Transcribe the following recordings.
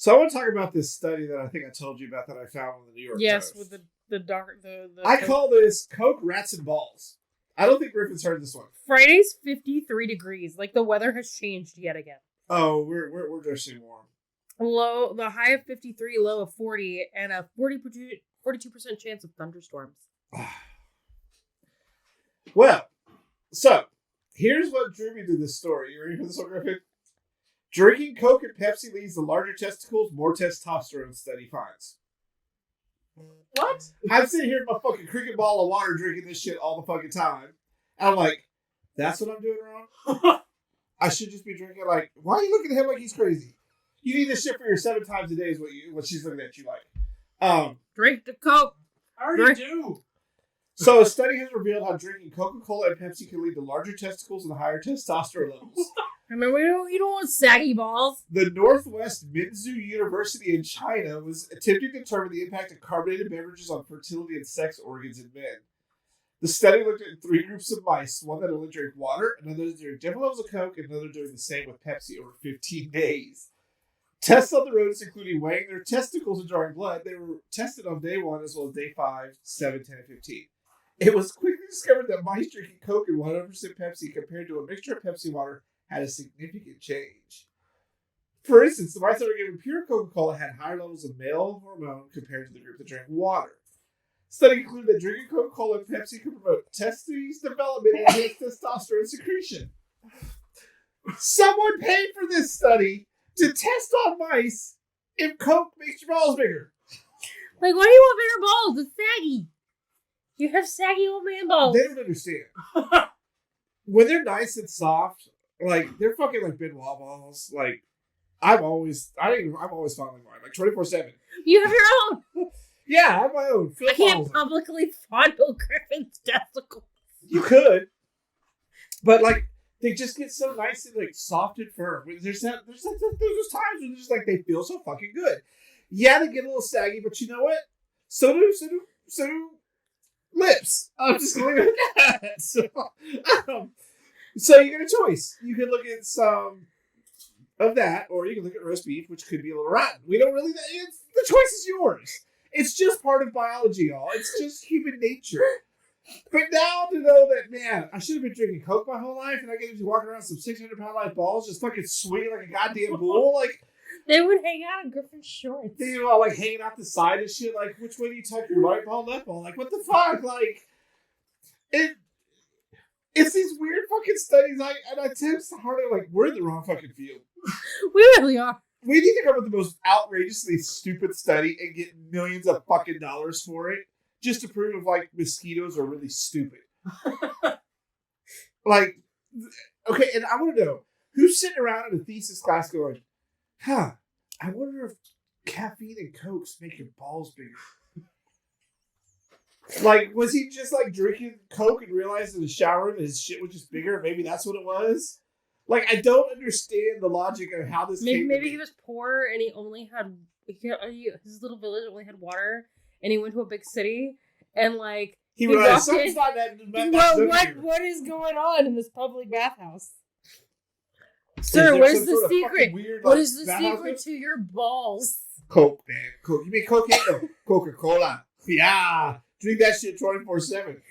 So I want to talk about this study that I think I told you about that I found on the New York Post. Yes, with the dark I call this Coke, Rats, and Balls. I don't think Griffin's heard this one. Friday's 53 degrees. Like the weather has changed yet again. Oh, we're dressing warm. The high of 53, low of 40, and a 42% chance of thunderstorms. Well, so here's what drew me to this story. You ready for this one, Griffin? Drinking Coke and Pepsi leads to larger testicles, more testosterone, study finds. What? I'm sitting here in my fucking cricket ball of water drinking this shit all the fucking time. And I'm like, that's what I'm doing wrong? I should just be drinking like, why are you looking at him like he's crazy? You need this shit for your 7 times a day is what she's looking at you like. Drink the Coke. I already do. So a study has revealed how drinking Coca-Cola and Pepsi can lead to larger testicles and higher testosterone levels. I mean, you don't want saggy balls. The Northwest Minzu University in China was attempting to determine the impact of carbonated beverages on fertility and sex organs in men. The study looked at 3 groups of mice, one that only drank water, another that drank different levels of Coke, and another doing the same with Pepsi over 15 days. Tests on the rodents including weighing their testicles and drawing blood. They were tested on day 1 as well as day 5, 7, 10, and 15. It was quickly discovered that mice drinking Coke and 100% Pepsi compared to a mixture of Pepsi and water had a significant change. For instance, the mice that were given pure Coca-Cola had higher levels of male hormone compared to the group that drank water. Study concluded that drinking Coca-Cola and Pepsi could promote testes development and enhance testosterone secretion. Someone paid for this study to test on mice if Coke makes your balls bigger. Like, why do you want bigger balls? It's saggy. You have saggy old man balls. They don't understand. When they're nice and soft, like, they're fucking like Benoit balls. Like, I'm always fondling mine, like 24/7. You have your own. Yeah, I have my own. I can't publicly fondle Griffin's testicles. You could, but like they just get so nice and like soft and firm. There's times when just like they feel so fucking good. Yeah, they get a little saggy, but you know what? So do lips. I'm just gonna leave it at that. So you get a choice. You can look at some of that, or you can look at roast beef, which could be a little rotten. We don't really. The choice is yours. It's just part of biology, y'all. It's just human nature. But now to know that, man, I should have been drinking Coke my whole life, and I get to be walking around some 600-pound light balls, just fucking swinging like a goddamn bull. Like they would hang out in Griffin's shorts. They were all like hanging out the side and shit. Like, which way do you tuck your right ball, left ball? Like, what the fuck? Like, it's these weird fucking studies. I tend to Harley like we're in the wrong fucking field. We really are. We need to come up with the most outrageously stupid study and get millions of fucking dollars for it just to prove like mosquitoes are really stupid. Like, okay, and I want to know who's sitting around in a thesis class going, I wonder if caffeine and Cokes make your balls bigger. Like, was he just like drinking Coke and realized in the shower that his shit was just bigger? Maybe that's what it was. Like, I don't understand the logic of how this. Maybe he was poor and he only had his little village only had water, and he went to a big city and like he realized something's not that. What is going on in this public bathhouse? Sir, what is the secret? Weird, what is the secret to your balls? Coke, man. Coke. You mean cocaine? Coca-Cola. Yeah. Drink that shit 24/7.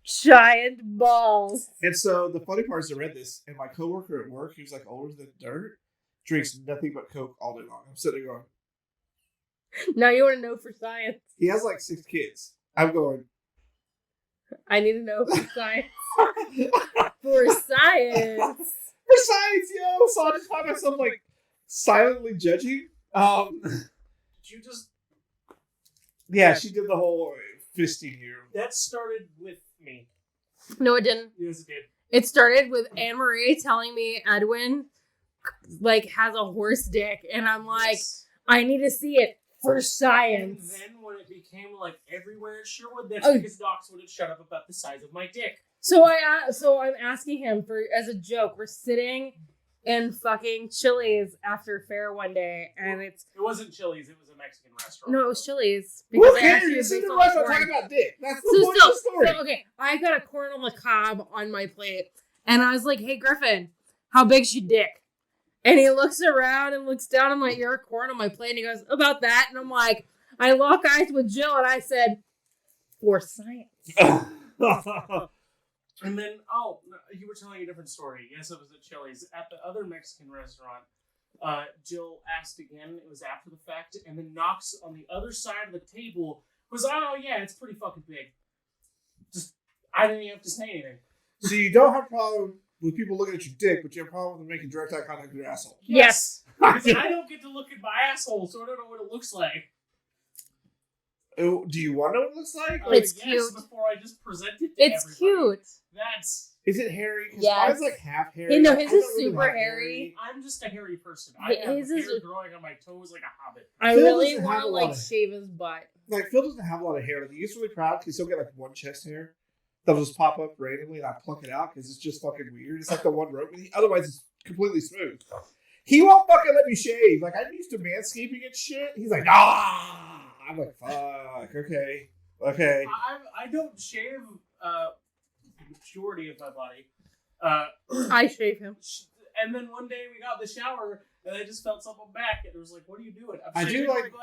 Giant balls. And so the funny part is I read this, and my coworker at work, who's like older than dirt, drinks nothing but Coke all day long. I'm sitting there going, now you want to know for science. He has like 6 kids. I'm going, I need to know for science. For science. For science, yo. So I just find myself like silently judging. Did you just? Yeah, she did the whole fisting here. That started with me. No, it didn't. Yes, it did. It started with Anne Marie telling me Edwin like has a horse dick, and I'm like, yes. I need to see it for science. And then when it became like everywhere in Sherwood, that's because docs wouldn't shut up about the size of my dick. So I'm asking him for as a joke. We're sitting in fucking Chili's after fair one day, and it wasn't Chili's. It was a Mexican restaurant. No, it was Chili's. Who cares? You're sitting in a restaurant talking about dick. That's the point of the story. So, okay, I got a corn on the cob on my plate, and I was like, "Hey, Griffin, how big's your dick?" And he looks around and looks down on my ear corn on my plate and he goes, about that? And I'm like, I lock eyes with Jill and I said, for science. And then, you were telling a different story. Yes, it was at Chili's. At the other Mexican restaurant, Jill asked again. It was after the fact. And then Knox on the other side of the table was, oh, yeah, it's pretty fucking big. Just, I didn't even have to say anything. So you don't have a problem with people looking at your dick, but you have a problem with them making direct eye contact with your asshole. Yes. Because I don't get to look at my asshole, so I don't know what it looks like. Oh, do you want to know what it looks like? It's yes, cute. Before I just present it to It's everybody. cute. That's... Is it hairy? Because Yes. mine's like half hairy. No, I his don't is really super like hairy. I'm just a hairy person. I have His hair is- growing on my toes like a hobbit. I Phil really doesn't want have to a lot like of- shave his butt. Like, Phil doesn't have a lot of hair. Like, he gets really proud because he'll get like one chest hair that'll just pop up randomly and I pluck it out because it's just fucking weird. It's like the one rope. Otherwise, it's completely smooth. He won't fucking let me shave. Like, I'm used to manscaping and shit. He's like, ah. I'm like, fuck. Okay. I don't shave the majority of my body. I shave him. And then one day we got in the shower and I just felt something back and it was like, what are you doing? I do shaving my like- butt.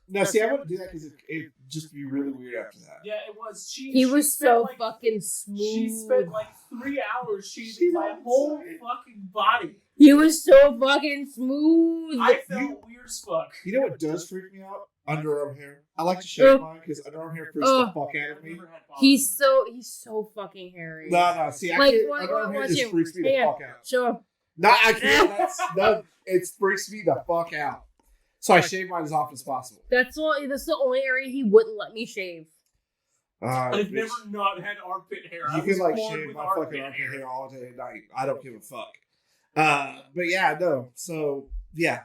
Now, see, I wouldn't do that because it'd just be really weird after that. Yeah, it was. He was spent, so like, fucking smooth. She spent like 3 hours shaving my whole fucking body. He was so fucking smooth. I felt weird as fuck. You know what does freak me out? Underarm hair. I like to shave mine because underarm hair freaks the fuck out of I've me. never had He's so fucking hairy. No. See, I Like, can't. what- Underarm hair what's just your- freaks me the yeah. fuck out. Show him. No, I can't. No, it freaks me the fuck out. So I shave mine as often as possible. That's the only area he wouldn't let me shave. I've Bitch, never not had armpit hair. I you was can like born shave with my fucking armpit hair all day and night. I don't give a fuck. But yeah, no. So yeah,